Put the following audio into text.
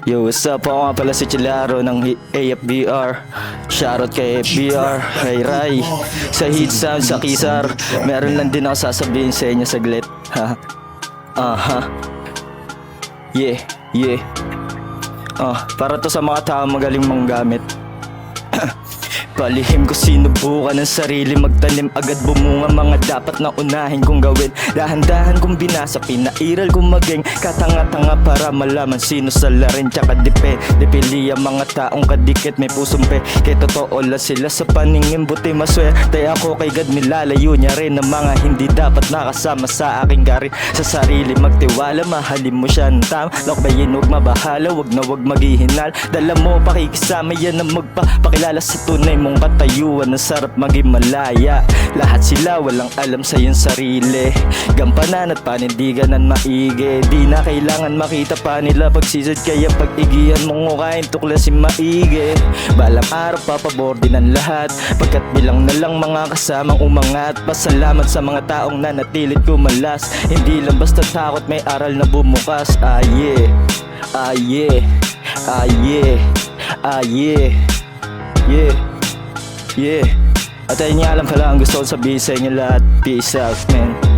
Yo, what's up? Ako nga pala si Chilaro ng AFBR. Shoutout kay AFBR, kay Rai, sa Hit Sound, sa Kisar. Meron lang din ako sasabihin sa inyo saglit. Ha? Aha. Yeah, yeah. Para to sa mga tao magaling manggamit. Palihim ko sinubukan ng sarili, magtanim agad bumunga mga dapat na unahin kong gawin. Dahan-dahan kong binasa, pinairal kong maging katanga-tanga para malaman sino sa larin tsaka depili ang mga taong kadikit may pusong pe. Kaya totoo lang sila sa paningin, buti maswerte ako kay God, nilalayo niya rin ang mga hindi dapat nakasama sa aking garin. Sa sarili magtiwala, mahalin mo siya ng tama, lakbayin huwag mabahala, wag na wag maghihinal. Dala mo pakikisama, yan ang magpapakilala sa tunay mong katayuan. Ang sarap maging malaya, lahat sila walang alam sa iyong sarili. Gampanan at panindigan ng maigi, di na kailangan makita pa nila pagsisad. Kaya pag-igihan mong ngukain, tuklasin maigi. Balang araw papabor din ang lahat, pagkat bilang na lang mga kasamang umangat. Pasalamat sa mga taong nanatilit kumalas, hindi lang basta takot, may aral na bumukas. Ah yeah, ah yeah, ah yeah, ah yeah, yeah, yeah. At ayun nga lang pala ang gusto kong sabihin sa inyo lahat. Peace out, man.